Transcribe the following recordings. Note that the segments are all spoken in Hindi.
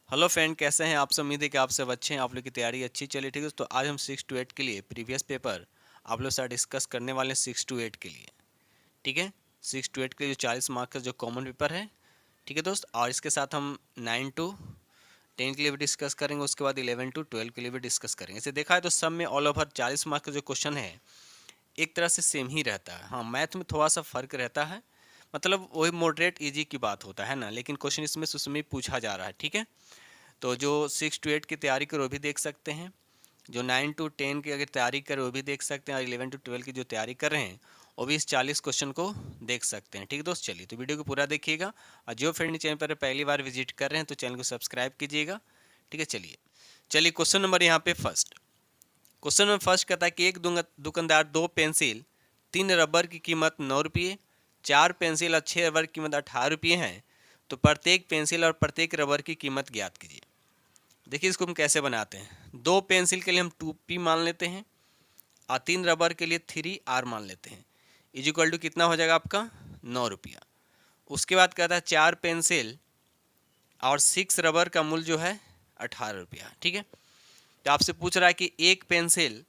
हेलो फ्रेंड, कैसे हैं आप सब। उम्मीद है कि आप सब अच्छे हैं, आप लोग की तैयारी अच्छी चली। ठीक है, तो आज हम 6 to 8 के लिए प्रीवियस पेपर आप लोग साथ डिस्कस करने वाले हैं 6 to 8 के लिए। ठीक है, 6 to 8 के लिए जो 40 मार्क का जो कॉमन पेपर है। ठीक है दोस्त, और इसके साथ हम 9 to 10 के लिए भी डिस्कस करेंगे, उसके बाद 11 to 12 के लिए भी डिस्कस करेंगे। इसे देखा है तो सब में ऑल ओवर 40 मार्क का जो क्वेश्चन है एक तरह से सेम ही रहता है। हाँ, मैथ में थोड़ा सा फर्क रहता है, मतलब वही मॉडरेट इजी की बात होता है ना, लेकिन क्वेश्चन इसमें से उसमें पूछा जा रहा है। ठीक है, तो जो 6 to 8 की तैयारी करो वो भी देख सकते हैं, जो 9 to 10 की अगर तैयारी करें वो भी देख सकते हैं, और 11 to 12 की जो तैयारी कर रहे हैं वो भी इस 40 क्वेश्चन को देख सकते हैं। ठीक है दोस्त, चलिए तो वीडियो को पूरा देखिएगा, और जो फ्रेंड चैनल पर पहली बार विजिट कर रहे हैं तो चैनल को सब्सक्राइब कीजिएगा। ठीक है, चलिए चलिए क्वेश्चन नंबर यहाँ पे फर्स्ट। क्वेश्चन नंबर फर्स्ट कहता है कि एक दुकानदार 2 पेंसिल 3 रबर की कीमत 9 रुपये, 4 पेंसिल और 6 रबर की कीमत 18 रुपये है, तो प्रत्येक पेंसिल और प्रत्येक रबर की कीमत ज्ञात कीजिए। देखिए इसको हम कैसे बनाते हैं। 2 पेंसिल के लिए हम 2P मान लेते हैं, और 3 रबर के लिए 3R मान लेते हैं। इज इक्वल टू कितना हो जाएगा आपका 9 रुपया। उसके बाद कहता है 4 पेंसिल और 6 रबर का मूल्य जो है 18 रुपया। ठीक है, तो आपसे पूछ रहा है कि एक पेंसिल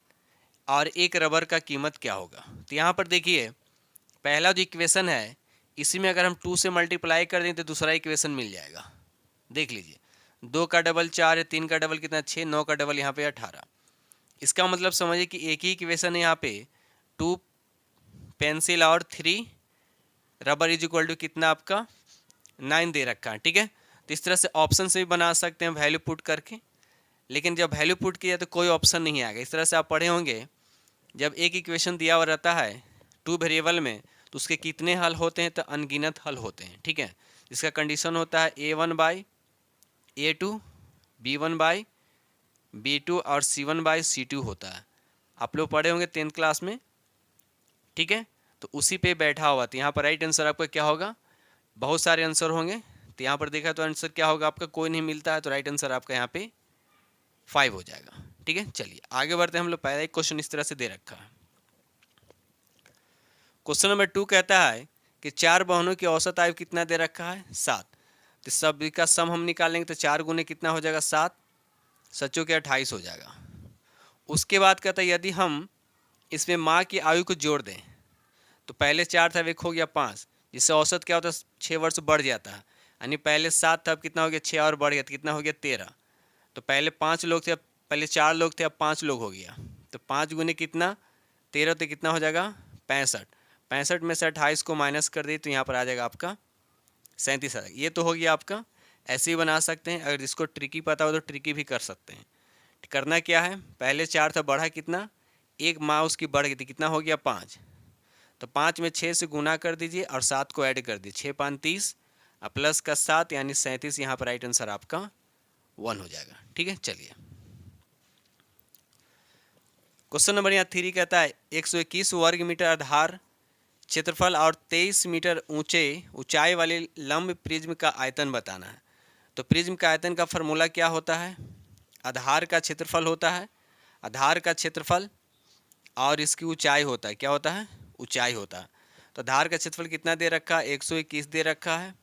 और एक रबर का कीमत क्या होगा। तो यहाँ पर देखिए पहला जो इक्वेशन है इसी में अगर हम 2 से मल्टीप्लाई कर दें तो दूसरा इक्वेशन मिल जाएगा। देख लीजिए, 2 का डबल 4 है, 3 का डबल कितना 6, 9 का डबल यहाँ पे 18। इसका मतलब समझिए कि एक ही इक्वेशन है यहाँ पे, 2 पेंसिल और 3 रबर इज इक्वल टू कितना आपका 9 दे रखा है। ठीक है, तो इस तरह से ऑप्शन से भी बना सकते हैं वैल्यू पुट करके, लेकिन जब वैल्यू पुट किया तो कोई ऑप्शन नहीं आएगा। इस तरह से आप पढ़े होंगे, जब एक इक्वेशन दिया हुआ रहता है 2 वेरिएबल में तो उसके कितने हल होते हैं, तो अनगिनत हल होते हैं। ठीक है, इसका कंडीशन होता है A1/A2, B1/B2 और C1/C2 होता है। आप लोग पढ़े होंगे 10th क्लास में। ठीक है, तो उसी पे बैठा हुआ। तो यहाँ पर राइट आंसर आपका क्या होगा, बहुत सारे आंसर होंगे, तो यहाँ पर देखा तो आंसर क्या होगा आपका, कोई नहीं मिलता है, तो राइट आंसर आपका यहाँ पे 5 हो जाएगा। ठीक है, चलिए आगे बढ़ते हैं हम लोग। पहला एक क्वेश्चन इस तरह से दे रखा है। क्वेश्चन नंबर 2 कहता है कि 4 बहनों की औसत आयु कितना दे रखा है 7। तो सब का सम हम निकालेंगे तो 4 गुने कितना हो जाएगा 7, सचों के 28 हो जाएगा। उसके बाद कहता है यदि हम इसमें माँ की आयु को जोड़ दें तो पहले 4 था, अब 1 हो गया 5, जिससे औसत क्या होता है 6 वर्ष बढ़ जाता है। यानी पहले 7 था, अब कितना हो गया 6 और बढ़ गया, तो कितना हो गया 13। तो पहले 5 लोग थे, अब पहले 4 लोग थे, अब 5 लोग हो गया। तो 5 गुने कितना 13, तो कितना हो जाएगा 65। 65 में से 28 को माइनस कर दी तो यहाँ पर आ जाएगा आपका 37 आ जाएगा। ये तो हो गया आपका। ऐसे ही बना सकते हैं, अगर जिसको ट्रिकी पता हो तो ट्रिकी भी कर सकते हैं। करना क्या है, पहले 4 था, बढ़ा कितना, एक माँ उसकी बढ़ गई थी, कितना हो गया 5। तो 5 में 6 से गुना कर दीजिए और 7 को ऐड कर दीजिए, 6 5 30 और प्लस का 7 यानी 37। यहाँ पर राइट आंसर आपका 1 हो जाएगा। ठीक है, चलिए क्वेश्चन नंबर यहाँ 3 कहता है 121 वर्ग मीटर आधार क्षेत्रफल और 23 मीटर ऊंचाई वाले लंब प्रिज्म का आयतन बताना है। तो प्रिज्म का आयतन का फॉर्मूला क्या होता है, आधार का क्षेत्रफल होता है, आधार का क्षेत्रफल और इसकी ऊंचाई होता है, क्या होता है ऊंचाई होता है। तो आधार का क्षेत्रफल कितना दे रखा है 121 दे रखा है,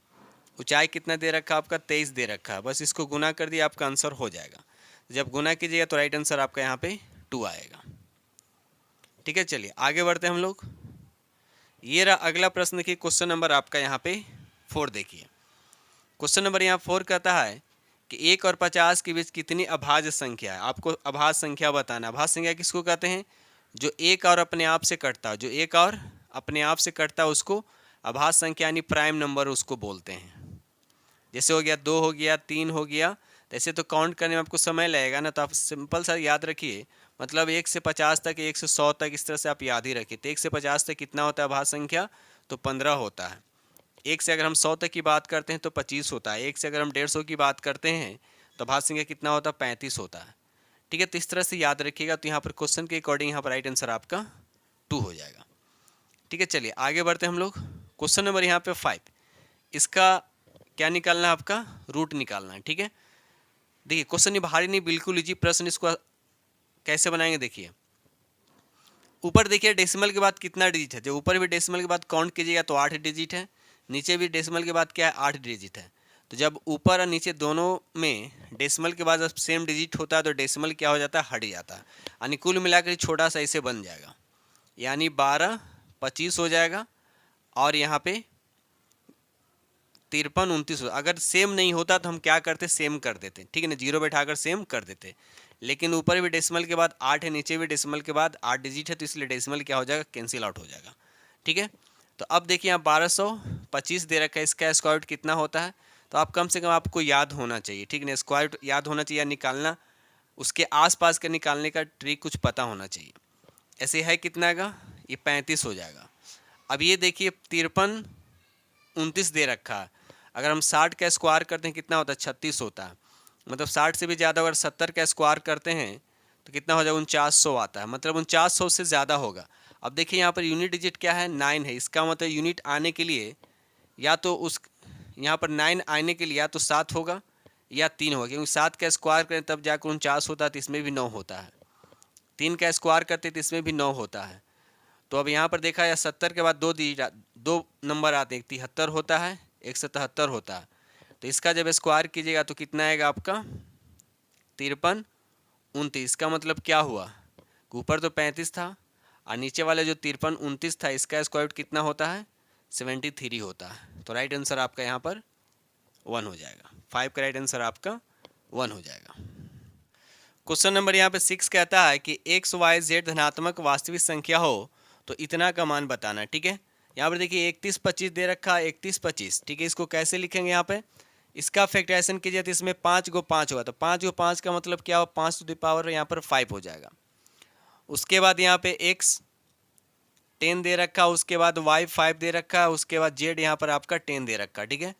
ऊंचाई कितना दे रखा है आपका 23 दे रखा है। बस इसको गुना कर दिया आपका आंसर हो जाएगा। जब गुना कीजिएगा तो राइट आंसर आपका यहाँ पे 2 आएगा। ठीक है, चलिए आगे बढ़ते हैं हम लोग। ये रहा अगला प्रश्न की क्वेश्चन नंबर आपका यहाँ पे 4 देखिए। क्वेश्चन नंबर यहाँ 4 कहता है कि 1 और 50 के बीच कितनी अभाज्य संख्या है। आपको अभाज्य संख्या बताना। अभाज्य संख्या किसको कहते हैं, जो एक और अपने आप से कटता है, जो एक और अपने आप से कटता है उसको अभाज्य संख्या यानी प्राइम नंबर उसको बोलते हैं। जैसे हो गया 2 हो गया 3 हो गया, ऐसे तो काउंट करने में आपको समय लगेगा ना, तो आप सिंपल सा याद रखिए, मतलब 1 से 50 तक, 1 से 100 तक, इस तरह से आप याद ही रखिए। तो 1 से 50 तक कितना होता है अभाज्य संख्या, तो 15 होता है। 1 से अगर हम 100 तक की बात करते हैं तो 25 होता है। 1 से अगर हम 150 की बात करते हैं तो अभाज्य संख्या कितना होता है 35 होता है। ठीक है, तो इस तरह से याद रखिएगा। तो यहाँ पर क्वेश्चन के अकॉर्डिंग यहाँ पर राइट आंसर आपका 2 हो जाएगा। ठीक है, चलिए आगे बढ़ते हैं हम लोग। क्वेश्चन नंबर यहाँ पे 5, इसका क्या निकालना है आपका, रूट निकालना है। ठीक है, देखिए क्वेश्चन ये भारी नहीं, बिल्कुल इजी प्रश्न। इसको कैसे बनाएंगे देखिए, ऊपर देखिए डेसिमल के बाद कितना डिजिट है, जो ऊपर भी डेसिमल के बाद काउंट कीजिएगा तो 8 डिजिट है, नीचे भी डेसिमल के बाद क्या है 8 डिजिट है। तो जब ऊपर और नीचे दोनों में डेसिमल के बाद जब सेम डिजिट होता है तो डेसिमल क्या हो जाता है, हट जाता है, यानी कुल मिलाकर छोटा सा इसे बन जाएगा, यानी 12 25 हो जाएगा, और यहाँ पे 53 29। अगर सेम नहीं होता तो हम क्या करते, सेम कर देते, ठीक है ना, जीरो बैठाकर सेम कर देते। लेकिन ऊपर भी डेसिमल के बाद 8 है, नीचे भी डेसिमल के बाद 8 डिजिट है, तो इसलिए डेसिमल क्या हो जाएगा, कैंसिल आउट हो जाएगा, ठीक है। तो अब देखिए यहाँ 1225 दे रखा है, इसका स्क्वायर रूट कितना होता है, तो आप कम से कम आपको याद होना चाहिए, ठीक है ना, स्क्वायर रूट याद होना चाहिए, निकालना उसके आसपास का निकालने का ट्रिक कुछ पता होना चाहिए। ऐसे है कितना का, ये 35 हो जाएगा। अब ये देखिए 53 29 दे रखा है, अगर हम 60 का स्क्वायर करते हैं कितना होता है, 36 होता है, मतलब 60 से भी ज़्यादा। अगर 70 का स्क्वायर करते हैं तो कितना हो जाएगा, 4900 आता है, मतलब 4900 से ज़्यादा होगा। अब देखिए यहाँ पर यूनिट डिजिट क्या है, 9 है, इसका मतलब यूनिट आने के लिए या तो उस यहाँ पर 9 आने के लिए या तो 7 होगा या 3 होगा, क्योंकि 7 का स्क्वायर करें तब जाकर 49 होता है, तो इसमें भी 9 होता है। 3 का स्क्वायर करते तो इसमें भी 9 होता है। तो अब यहाँ पर देखा या 70 के बाद दो नंबर आते हैं, 73 होता है, एक 77 होता है। तो इसका जब स्क्वायर कीजिएगा तो कितना आएगा आपका, 53 29। इसका मतलब क्या हुआ, ऊपर तो 35 था और नीचे वाले जो 53 29 था, इसका स्क्वायर रूट कितना होता है, 73 होता है। तो राइट आंसर आपका यहाँ पर 1 हो जाएगा। 5 का राइट आंसर आपका 1 हो जाएगा। क्वेश्चन नंबर यहाँ पे 6 कहता है कि एक्स वाई जेड धनात्मक वास्तविक संख्या हो तो इतना का मान बताना, ठीक है। यहाँ पर देखिए 31 25 दे रखा है, 31 25, ठीक है। इसको कैसे लिखेंगे, यहाँ पे इसका फैक्टराइजेशन कीजिए तो इसमें 5 को 5 होगा, तो 5 को 5 का मतलब क्या हो, 5 टू द पावर यहाँ पर 5 हो जाएगा। उसके बाद यहाँ पे एक्स 10 दे रखा, उसके बाद वाई 5 दे रखा, उसके बाद जेड यहाँ पर आपका 10 दे रखा, ठीक है।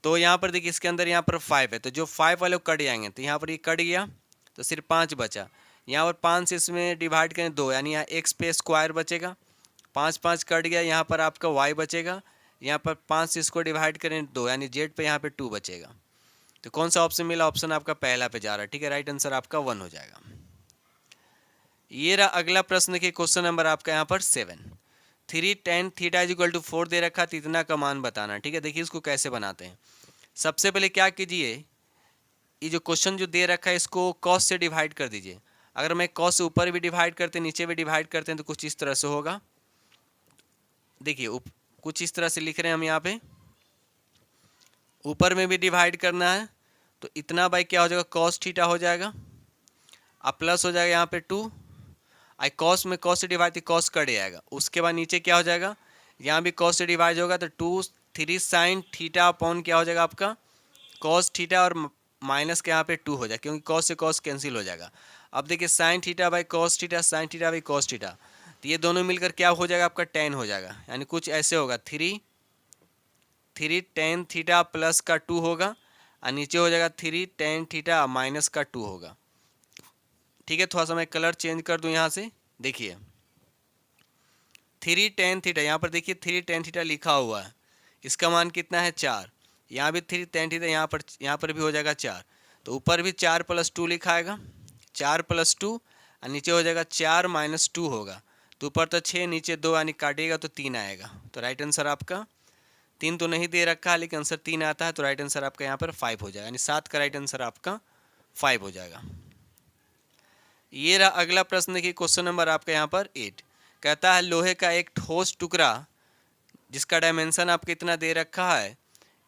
तो यहाँ पर देखिए इसके अंदर यहाँ पर 5 है, तो जो 5 वाले कट जाएंगे, तो यहाँ पर ये कट गया तो सिर्फ 5 बचा। यहाँ पर 5 से इसमें डिवाइड करें 2, यानी यहाँ एक्स पे स्क्वायर बचेगा, 5 5 कट गया, यहाँ पर आपका वाई बचेगा, यहाँ पर 5 से इसको डिवाइड करें 2, यानी जेड पे यहाँ पे 2 बचेगा। तो कौन सा ऑप्शन मिला, ऑप्शन आपका पहला पे जा रहा है, ठीक है। राइट आंसर आपका 1 हो जाएगा। ये रहा अगला प्रश्न के क्वेश्चन नंबर आपका यहाँ पर 7। 3 tan theta is equal to 4 दे रखा, तो इतना का मान बताना, ठीक है। देखिए इसको कैसे बनाते हैं। सबसे पहले क्या कीजिए, ये जो क्वेश्चन जो दे रखा है इसको कॉस से डिवाइड कर दीजिए। अगर मैं कॉस से ऊपर भी डिवाइड करते नीचे भी डिवाइड करते हैं तो कुछ इस तरह से होगा। देखिए कुछ इस तरह से लिख रहे हैं हम, यहाँ पे ऊपर में भी डिवाइड करना है तो इतना बाई क्या हो जाएगा, कॉस थीटा हो जाएगा, अब प्लस हो जाएगा यहाँ पे 2, आई कॉस में कॉस से डिवाइड थी, कॉस कट जाएगा। उसके बाद नीचे क्या हो जाएगा, यहाँ भी कॉस से डिवाइड होगा तो 2 3 साइन थीटा अपॉन क्या हो जाएगा आपका, कॉस थीटा, और माइनस के यहाँ पे 2 हो जाएगा, क्योंकि कॉस से कॉस कैंसिल हो जाएगा। अब देखिए sine theta by cos theta, sine theta by cos theta, तो ये दोनों मिलकर क्या हो जाएगा आपका, tan हो जाएगा, यानी कुछ ऐसे होगा 3 tan थीटा प्लस का 2 होगा, और नीचे हो जाएगा 3 tan थीटा माइनस का 2 होगा, ठीक है। थोड़ा सा मैं कलर चेंज कर दूं यहाँ से, देखिए 3 tan थीटा, यहाँ पर देखिए 3 tan थीटा लिखा हुआ है, इसका मान कितना है 4, यहाँ भी 3 tan थीटा, यहाँ पर भी हो जाएगा 4, तो ऊपर भी 4 + 2 लिखा आएगा, 4 + 2, और नीचे हो जाएगा 4 - 2 होगा, तो ऊपर तो 6 नीचे 2, यानी काटिएगा तो 3 आएगा। तो राइट आंसर आपका 3 तो नहीं दे रखा है लेकिन आंसर 3 आता है, तो राइट आंसर आपका यहाँ पर 5 हो जाएगा, यानी 7 का राइट आंसर आपका 5 हो जाएगा। ये रहा अगला प्रश्न, देखिए क्वेश्चन नंबर आपका यहाँ पर 8 कहता है लोहे का एक ठोस टुकड़ा जिसका डायमेंशन आपको इतना दे रखा है,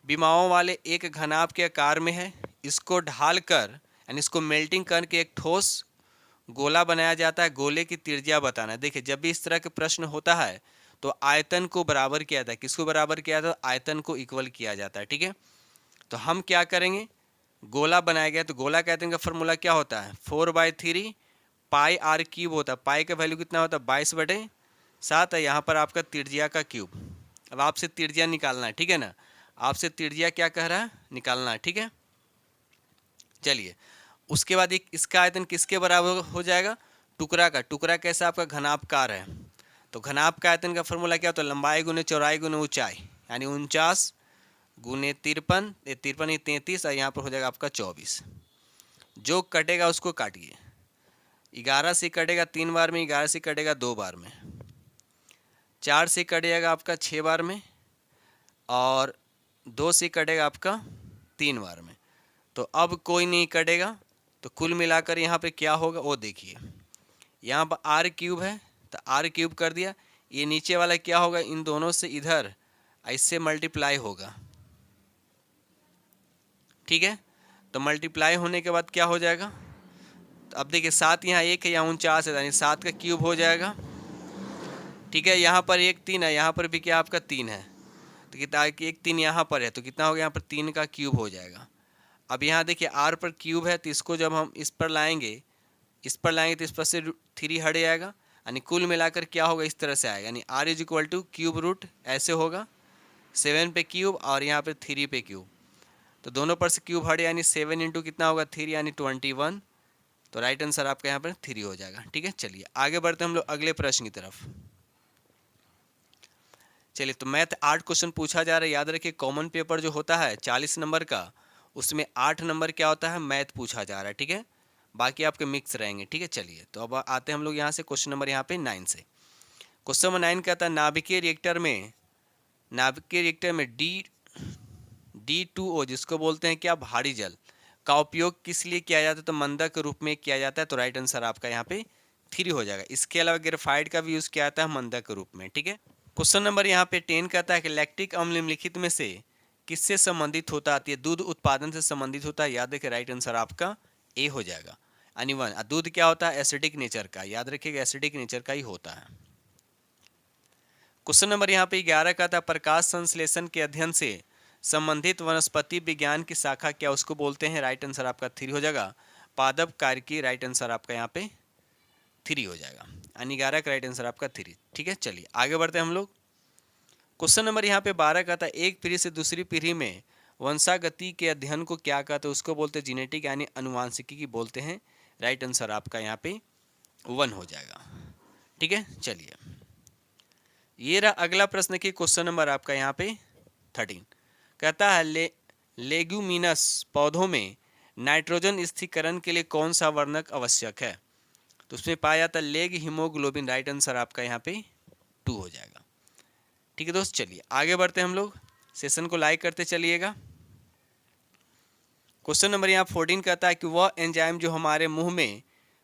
विमाओं वाले एक घनाभ के आकार में है, इसको ढालकर यानी इसको मेल्टिंग करके एक ठोस गोला बनाया जाता है, गोले की त्रिज्या बताना है। देखिए जब भी इस तरह के प्रश्न होता है तो आयतन को बराबर किया जाता है, किसको बराबर किया जाता है, आयतन को इक्वल किया जाता है, ठीक है। तो हम क्या करेंगे, गोला बनाया गया तो गोला के आयतन का फॉर्मूला क्या होता है, 4/3 पाई r क्यूब होता है, पाई का वैल्यू कितना होता है 22/7 है, यहाँ पर आपका त्रिज्या का क्यूब। अब आपसे त्रिज्या निकालना है, ठीक है ना, आपसे त्रिज्या क्या कह रहा है, निकालना है, ठीक है। चलिए उसके बाद इसका आयतन किसके बराबर हो जाएगा, टुकड़ा का। टुकड़ा कैसा आपका घनाभकार है, तो घनाभ का आयतन का फॉर्मूला क्या होता है, लंबाई गुने चौड़ाई गुने ऊंचाई, यानी 49 गुने 53, 53 33, और यहाँ पर हो जाएगा आपका 24। जो कटेगा उसको काटिए, 11 से कटेगा 3 बार में, 11 से कटेगा 2 बार में, 4 से कटेगा आपका 6 बार में, और 2 से कटेगा आपका 3 बार में। तो अब कोई नहीं कटेगा, तो कुल मिलाकर यहाँ पे क्या होगा वो देखिए। यहाँ पर आर क्यूब है तो आर क्यूब कर दिया, ये नीचे वाला क्या होगा, इन दोनों से इधर ऐसे मल्टीप्लाई होगा, ठीक है। तो मल्टीप्लाई होने के बाद क्या हो जाएगा, तो अब देखिए 7 यहाँ 1 है, यहाँ 49 है, यानी 7 का क्यूब हो जाएगा, ठीक है। यहाँ पर 1 3 है, यहाँ पर भी क्या आपका 3 है, तो कितना 1 3 यहाँ पर है, तो कितना हो गया, यहाँ पर 3 का क्यूब हो जाएगा। अब यहाँ देखिए आर पर क्यूब है, तो इसको जब हम इस पर लाएंगे तो इस पर से 3 हट जाएगा, यानी कुल मिलाकर क्या होगा, इस तरह से आएगा, यानी R is equal to cube root ऐसे होगा, 7 पे क्यूब और यहाँ पे 3 पे क्यूब, तो दोनों पर से क्यूब हटे, यानी 7 इंटू कितना होगा 3, यानी 21, तो राइट आंसर आपका यहाँ पर 3 हो जाएगा, ठीक है। चलिए आगे बढ़ते हैं हम लोग अगले प्रश्न की तरफ। चलिए, तो मैथ 8 क्वेश्चन पूछा जा रहा है, याद रखिए कॉमन पेपर जो होता है 40 नंबर का, उसमें 8 नंबर क्या होता है, मैथ पूछा जा रहा है, ठीक है। बाकी आपके मिक्स रहेंगे, ठीक है। चलिए, तो अब आते हैं हम लोग यहाँ से क्वेश्चन नंबर यहाँ पे 9 से। क्वेश्चन नंबर 9 कहता है नाभिकीय रिएक्टर में D2O जिसको बोलते हैं क्या, भारी जल का उपयोग किस लिए किया जाता है, तो मंदक के रूप में किया जाता है, तो राइट आंसर आपका यहाँ पे 3 हो जाएगा। इसके अलावा ग्रेफाइट का भी यूज़ किया जाता है मंदक के रूप में, ठीक है। क्वेश्चन नंबर यहाँ पे 10 कहता है कि लैक्टिक अम्ल निम्नलिखित में से किससे संबंधित होता है, दूध उत्पादन से संबंधित होता है, याद रखिए राइट आंसर आपका ए हो जाएगा। यानी 1, दूध क्या होता है, एसिडिक नेचर का, याद रखिएगा एसिडिक नेचर का ही होता है। क्वेश्चन नंबर यहाँ पे 11 कहता है प्रकाश संश्लेषण के अध्ययन से संबंधित वनस्पति विज्ञान की शाखा क्या उसको बोलते हैं, राइट आंसर आपका 3 हो जाएगा। पादप कार्य की, राइट आंसर आपका यहाँ पे 3 हो जाएगा, यानी 11 का राइट आंसर आपका 3, ठीक है। चलिए आगे बढ़ते हैं हम लोग। क्वेश्चन नंबर यहाँ पे 12 कहता है एक पीढ़ी से दूसरी पीढ़ी में वंशागति के अध्ययन को क्या कहते हैं, उसको बोलते हैं जीनेटिक, यानी अनुवांशिकी की बोलते हैं, राइट आंसर आपका यहाँ पे 1 हो जाएगा, ठीक है। चलिए, ये रहा अगला प्रश्न की क्वेश्चन नंबर आपका यहाँ पे 13 कहता है लेग्यूमिनस पौधों में नाइट्रोजन स्थिरीकरण के लिए कौन सा वर्णक आवश्यक है, तो उसमें पाया जाता है लेग हीमोग्लोबिन, राइट आंसर आपका यहाँ पे 2 हो जाएगा, ठीक है दोस्त। चलिए आगे बढ़ते हैं हम लोग, सेशन को लाइक करते चलिएगा। क्वेश्चन नंबर यहाँ 14 कहता है कि वह एंजाइम जो हमारे मुंह में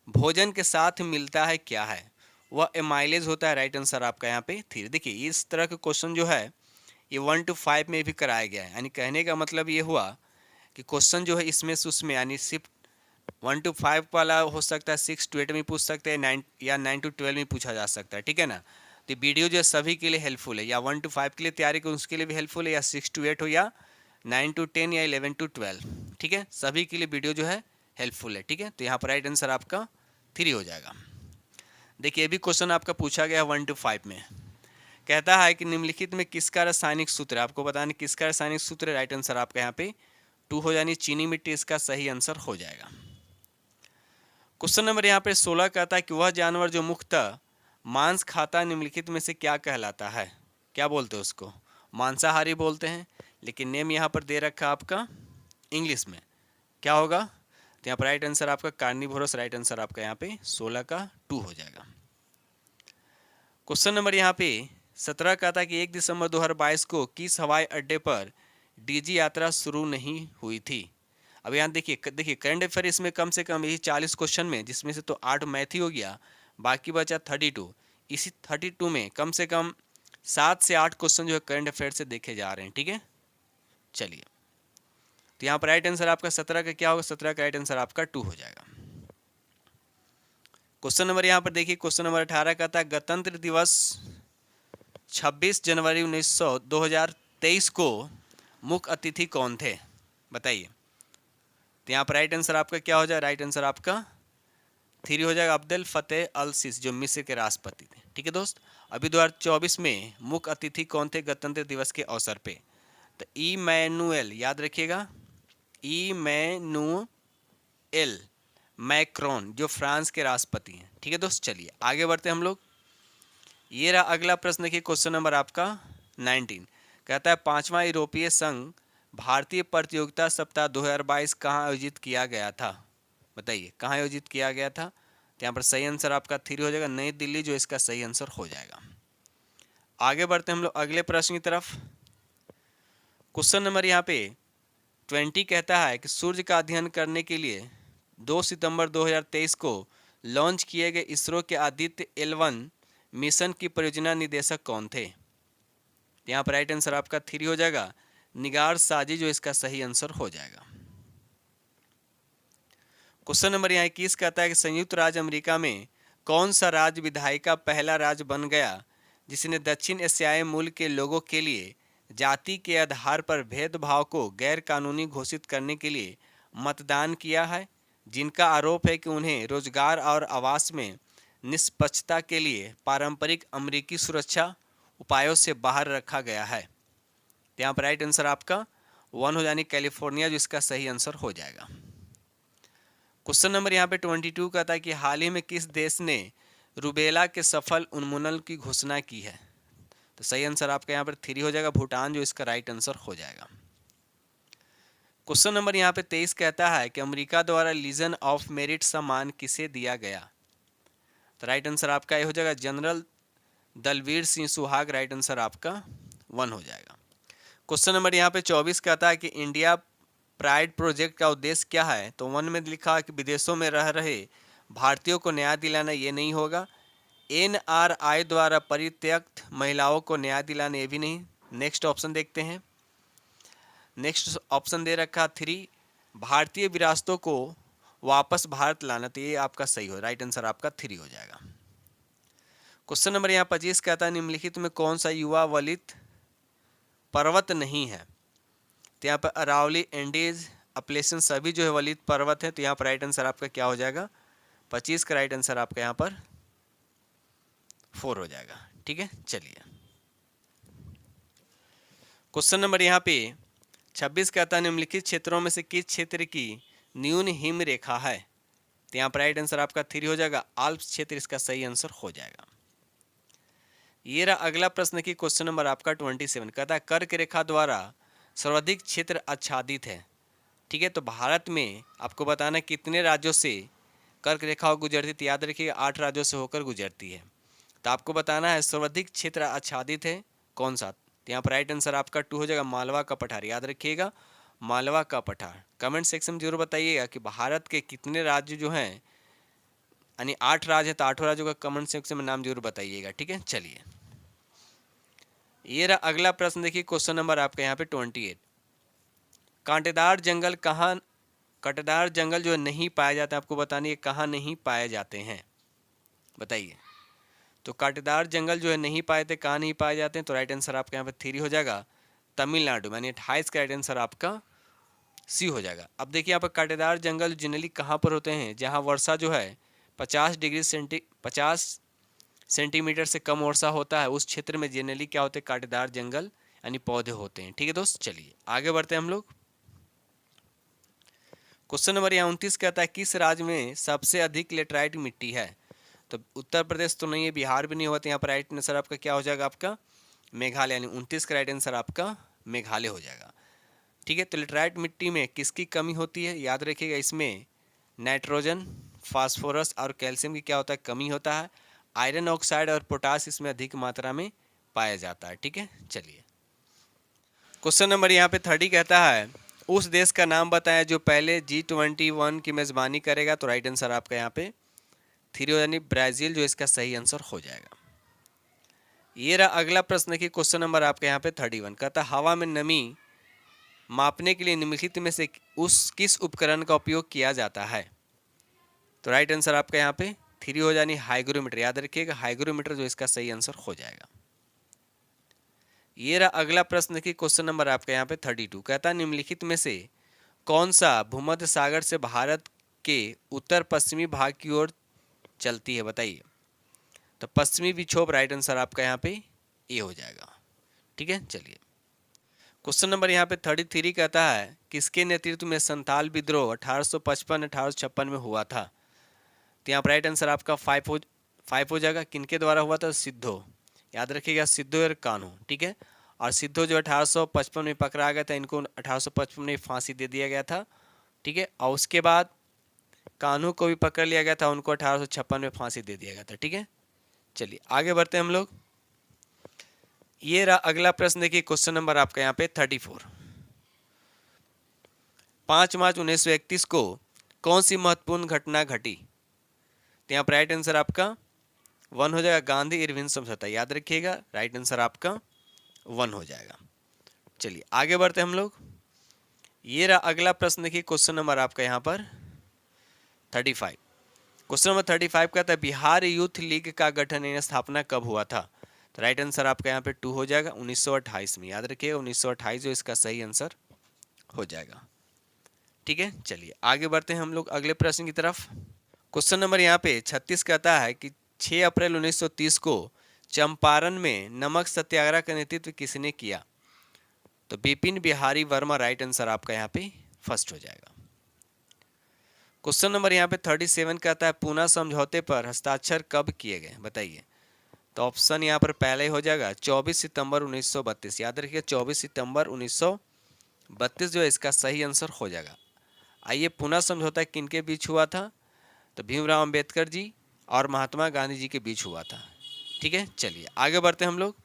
भोजन के साथ मिलता है क्या है, वह एमाइलेज होता है, राइट आंसर आपका यहाँ पे 3। देखिए इस तरह के क्वेश्चन जो है ये 1 to 5 में भी कराया गया है, यानी कहने का मतलब ये हुआ कि क्वेश्चन जो है इसमें से उसमें, यानी सिर्फ 1 to 5 वाला हो सकता है, 6 to 8 में पूछ सकते हैं, 9 या 9 to 12 में पूछा जा सकता है, ठीक है ना। तो वीडियो जो है सभी के लिए हेल्पफुल है, या 1 to 5 के लिए तैयारी करो उसके लिए भी हेल्पफुल है, या 6 to 8 हो, या 9 to 10 या 11 to 12, ठीक है, सभी के लिए वीडियो जो है हेल्पफुल है, ठीक है। तो यहाँ पर राइट आंसर आपका 3 हो जाएगा। देखिए ये भी क्वेश्चन आपका पूछा गया 1 to 5 में, कहता है कि निम्नलिखित में किसका रासायनिक सूत्र है, आपको बताना किसका रासायनिक सूत्र है, राइट आंसर आपका यहाँ पे 2 हो, यानी चीनी मिट्टी इसका सही आंसर हो जाएगा। क्वेश्चन नंबर यहाँ पे 16 कहता है कि वह जानवर जो मुख्यतः मांस खाता निम्नलिखित में से क्या कहलाता है, क्या बोलते हैं उसको, मांसाहारी बोलते हैं, लेकिन नेम यहाँ पर दे रखा आपका इंग्लिश में, क्या होगा, तो यहाँ पर राइट आंसर आपका कार्निवोरस, राइट आंसर आपका यहाँ पे 16 का 2 हो जाएगा। क्वेश्चन नंबर यहाँ पे 17 कहता है कि 1 दिसंबर 2022 को किस हवाई अड्डे पर डीजी यात्रा शुरू नहीं हुई थी। अब यहाँ देखिए करंट अफेयर इसमें कम से कम यही 40 क्वेश्चन में, जिसमें से तो 8 मैथ ही हो गया, बाकी बचा 32। इसी 32 में कम से कम 7 से 8 क्वेश्चन जो है करंट अफेयर से देखे जा रहे हैं, ठीक है। चलिए, तो यहाँ पर राइट आंसर आपका 17 का क्या होगा, 17 का राइट आंसर आपका 2 हो जाएगा। क्वेश्चन नंबर यहाँ पर देखिए, क्वेश्चन नंबर 18 कहता है गणतंत्र दिवस 26 जनवरी 2023 को मुख्य अतिथि कौन थे, बताइए। तो यहाँ पर राइट आंसर आपका क्या हो जाएगा, राइट आंसर आपका 3 हो जाएगा, अब्दुल फतेह अल सीसी जो मिस्र के राष्ट्रपति थे, ठीक है दोस्त। अभी 2024 में मुख्य अतिथि कौन थे गणतंत्र दिवस के अवसर पे, तो इमैनुएल, याद रखिएगा इमैनुएल मैक्रोन जो फ्रांस के राष्ट्रपति हैं, ठीक है दोस्त। चलिए आगे बढ़ते हैं हम लोग। ये रहा अगला प्रश्न, देखिए क्वेश्चन नंबर आपका 19 कहता है 5वां यूरोपीय संघ भारतीय प्रतियोगिता सप्ताह 2022 कहाँ आयोजित किया गया था, बताइए कहाँ आयोजित किया गया था। तो यहाँ पर सही आंसर आपका 3 हो जाएगा, नई दिल्ली जो इसका सही आंसर हो जाएगा। आगे बढ़ते हैं हम लोग अगले प्रश्न की तरफ। क्वेश्चन नंबर यहाँ पे 20 कहता है कि सूर्य का अध्ययन करने के लिए 2 सितंबर 2023 को लॉन्च किए गए इसरो के आदित्य L1 मिशन की परियोजना निदेशक कौन थे? यहाँ पर राइट आंसर आपका 3 हो जाएगा, निगार साजी, जो इसका सही आंसर हो जाएगा। क्वेश्चन नंबर यहाँ 21 कहता है कि संयुक्त राज्य अमेरिका में कौन सा राज्य विधायिका पहला राज्य बन गया जिसने दक्षिण एशियाई मूल के लोगों के लिए जाति के आधार पर भेदभाव को गैर कानूनी घोषित करने के लिए मतदान किया है, जिनका आरोप है कि उन्हें रोजगार और आवास में निष्पक्षता के लिए पारंपरिक अमेरिकी सुरक्षा उपायों से बाहर रखा गया है? तो यहाँ पर राइट आंसर आपका 1 हो, यानी कैलिफोर्निया, जो इसका सही आंसर हो जाएगा। क्वेश्चन नंबर यहाँ पे 22 कहता है कि हाल ही में किस देश ने रूबेला के सफल उन्मूलन की घोषणा की है? तो सही आंसर आपका यहाँ पर 3 हो जाएगा, भूटान, जो इसका राइट आंसर हो जाएगा। क्वेश्चन नंबर यहाँ पे 23 कहता है कि अमेरिका द्वारा लीजन ऑफ मेरिट सम्मान किसे दिया गया? तो राइट आंसर आपका ये हो जाएगा, general Dalvir Singh Suhag, right answer आपका 1 हो जाएगा। क्वेश्चन नंबर यहाँ पे 24 कहता है कि इंडिया प्राइड प्रोजेक्ट का उद्देश्य क्या है? तो 1 में लिखा है कि विदेशों में रह रहे भारतीयों को न्याय दिलाना, ये नहीं होगा। NRI द्वारा परित्यक्त महिलाओं को न्याय दिलाना, ये भी नहीं। नेक्स्ट ऑप्शन देखते हैं। नेक्स्ट ऑप्शन दे रखा 3, भारतीय विरासतों को वापस भारत लाना, तो ये आपका सही हो, राइट आंसर आपका 3 हो जाएगा। क्वेश्चन नंबर यहाँ 25 कहता है निम्नलिखित में कौन सा युवा वलित पर्वत नहीं है? तो यहाँ पर अरावली, एंडीज, अपलेशन सभी जो है वलित पर्वत है, तो यहाँ पर राइट आंसर आपका क्या हो जाएगा? 25 का राइट आंसर आपका यहाँ पर 4 हो जाएगा। ठीक है, चलिए क्वेश्चन नंबर यहाँ पे 26 कहता है निम्नलिखित क्षेत्रों में से किस क्षेत्र की न्यून हिम रेखा है? तो यहाँ पर राइट आंसर आपका 3 हो जाएगा, आल्प्स क्षेत्र इसका सही आंसर हो जाएगा। ये रहा अगला प्रश्न की क्वेश्चन नंबर आपका 27 कहता है कर्क रेखा द्वारा सर्वाधिक क्षेत्र आच्छादित है। ठीक है, तो भारत में आपको बताना कितने राज्यों से कर्क रेखा गुजरती, तो याद रखिएगा 8 राज्यों से होकर गुजरती है। तो आपको बताना है सर्वाधिक क्षेत्र आच्छादित है कौन सा? तो यहाँ पर राइट आंसर आपका 2 हो जाएगा, मालवा का पठार, याद रखिएगा मालवा का पठार। कमेंट सेक्शन में जरूर बताइएगा कि भारत के कितने राज्य जो हैं, यानी 8 राज्य है, तो 8 राज्यों का कमेंट सेक्शन में नाम जरूर बताइएगा। ठीक है, चलिए ये रहा अगला प्रश्न, देखिए क्वेश्चन नंबर आपका यहाँ पे 28, कांटेदार जंगल कांटेदार जंगल जो नहीं पाए जाते, आपको बतानी है कहाँ नहीं पाए जाते हैं, बताइए। तो कांटेदार जंगल जो है नहीं पाए थे, कहाँ नहीं पाए जाते हैं? तो राइट आंसर आपका यहाँ पे 3 हो जाएगा, तमिलनाडु, यानी 28 का राइट आंसर आपका C हो जाएगा। अब देखिए यहाँ पर कांटेदार जंगल जनरली कहाँ पर होते हैं? जहाँ वर्षा जो है 50 सेंटीमीटर से कम वर्षा होता है, उस क्षेत्र में जनरली क्या होते हैं? कांटेदार जंगल यानी पौधे होते हैं। ठीक है दोस्त, चलिए आगे बढ़ते हैं हम लोग। क्वेश्चन नंबर 29 कहता है किस राज्य में सबसे अधिक लेटराइट मिट्टी है? तो उत्तर प्रदेश तो नहीं है, बिहार भी नहीं होता, यहाँ पर राइट आंसर आपका क्या हो जाएगा? आपका मेघालय, यानी 29 का राइट आंसर आपका मेघालय हो जाएगा। ठीक है, तो लेटराइट मिट्टी में किसकी कमी होती है? याद रखिएगा इसमें नाइट्रोजन, फास्फोरस और कैल्शियम की क्या होता है? कमी होता है। आयरन ऑक्साइड और पोटास इसमें अधिक मात्रा में पाया जाता है। ठीक है, चलिए क्वेश्चन नंबर यहाँ पे 30 कहता है उस देश का नाम बताएं जो पहले G21 की मेजबानी करेगा। तो राइट आंसर आपका यहाँ पे 3 यानी ब्राज़ील, जो इसका सही आंसर हो जाएगा। ये रहा अगला प्रश्न की क्वेश्चन नंबर आपका यहाँ पे 31 कहता है हवा में नमी मापने के लिए निम्नलिखित में से उस किस उपकरण का उपयोग किया जाता है? तो राइट आंसर आपका यहाँ पे 3 हो जानी हाइग्रोमीटर, याद रखिएगा हाइग्रोमीटर, जो इसका सही आंसर हो जाएगा। ये रहा अगला प्रश्न की क्वेश्चन नंबर आपका यहाँ पे 32 कहता है निम्नलिखित में से कौन सा भूमध्य सागर से भारत के उत्तर पश्चिमी भाग की ओर चलती है, बताइए। तो पश्चिमी विक्षोभ, राइट आंसर आपका यहाँ पे ए हो जाएगा। ठीक है, चलिए क्वेश्चन नंबर यहाँ पे 33 कहता है किसके नेतृत्व में संथाल विद्रोह 1855-1856 में हुआ था? तो यहाँ पर राइट आंसर आपका 5 हो जाएगा। किनके द्वारा हुआ था? सिद्धो, याद रखिएगा सिद्धो और कान्हू। ठीक है, और सिद्धो जो 1855 में पकड़ा गया था, इनको 1855 में फांसी दे दिया गया था। ठीक है, और उसके बाद कान्हू को भी पकड़ लिया गया था, उनको 1856 में फांसी दे दिया गया था। ठीक है, चलिए आगे बढ़ते हैं हम लोग। ये रहा अगला प्रश्न देखिए क्वेश्चन नंबर आपका यहाँ पे 34 5 मार्च 1931 को कौन सी महत्वपूर्ण घटना घटी? तो यहाँ पर राइट आंसर आपका 1 हो जाएगा, गांधी इरविन समझौता। याद रखिएगा, राइट आंसर आपका 1 हो जाएगा। चलिए आगे बढ़ते हैं हम लोग। ये रहा अगला प्रश्न, देखिए क्वेश्चन नंबर आपका यहाँ पर 35। क्वेश्चन नंबर 35 का था बिहार यूथ लीग का गठन यानी स्थापना कब हुआ था? तो राइट आंसर आपका यहाँ पे 2 हो जाएगा, 1928 में। याद रखिएगा 1928 जो इसका सही आंसर हो जाएगा। ठीक है, चलिए आगे बढ़ते हैं हम लोग अगले प्रश्न की तरफ। क्वेश्चन नंबर यहाँ पे 36 कहता है कि 6 अप्रैल 1930 को चंपारण में नमक सत्याग्रह का नेतृत्व किसने किया? तो बिपिन बिहारी वर्मा राइट आंसर आपका यहाँ पे फर्स्ट हो जाएगा। क्वेश्चन नंबर यहाँ पे 37 कहता है पूना समझौते पर हस्ताक्षर कब किए गए? बताइए। तो ऑप्शन यहाँ पर पहले ही हो जाएगा 24 सितंबर 1932। याद रखिए 24 सितंबर 1932 जो है इसका सही आंसर हो जाएगा। आइए, पूना समझौता किनके बीच हुआ था? तो भीमराव अंबेडकर जी और महात्मा गांधी जी के बीच हुआ था। ठीक है, चलिए आगे बढ़ते हैं हम लोग।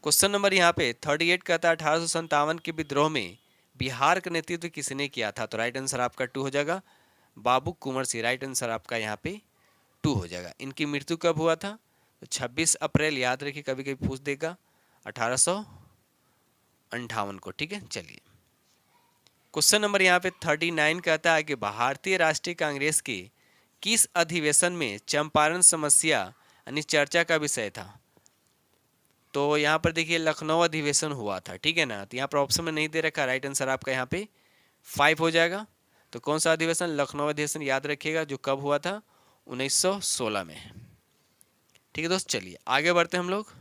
क्वेश्चन नंबर यहाँ पे 38 कहता है 1857 के विद्रोह में बिहार का नेतृत्व किसने किया था? तो राइट आंसर आपका 2 हो जाएगा, बाबू कुंवर सिंह। राइट आंसर आपका यहाँ पे 2 हो जाएगा। इनकी मृत्यु कब हुआ था? तो 26 अप्रैल, याद रखिए कभी कभी पूछ देगा, 1858 को। ठीक है, चलिए क्वेश्चन नंबर यहाँ पे 39 कहता है कि भारतीय राष्ट्रीय कांग्रेस के किस अधिवेशन में चंपारण समस्या यानी चर्चा का विषय था? तो यहाँ पर देखिए लखनऊ अधिवेशन हुआ था। ठीक है ना, तो यहाँ पर ऑप्शन में नहीं दे रखा, राइट आंसर आपका यहाँ पे 5 हो जाएगा। तो कौन सा अधिवेशन? लखनऊ अधिवेशन। याद रखिएगा जो कब हुआ था? 1916 में। ठीक है दोस्त, चलिए आगे बढ़ते हैं हम लोग।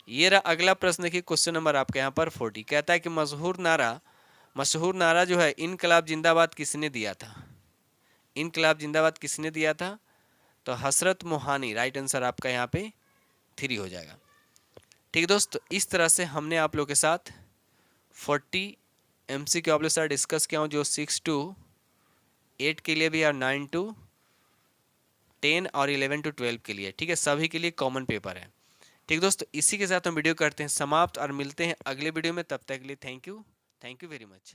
ये रहा अगला प्रश्न, देखिए क्वेश्चन नंबर आपका यहाँ पर 40 कहता है कि मशहूर नारा जो है इनकलाब जिंदाबाद किसने दिया था? इनकलाब जिंदाबाद किसने दिया था? तो हसरत मोहानी। राइट आंसर आपका यहाँ पे 3 हो जाएगा। ठीक है दोस्त, इस तरह से हमने आप लोग के साथ 40 MCQ आप लोग साथ डिस्कस किया हूँ, जो 6 to 8 के लिए भी और 9 to 10 और 11 to 12 के लिए। ठीक है, सभी के लिए कॉमन पेपर है। ठीक दोस्तों, इसी के साथ हम वीडियो करते हैं समाप्त और मिलते हैं अगले वीडियो में। तब तक के लिए थैंक यू वेरी मच।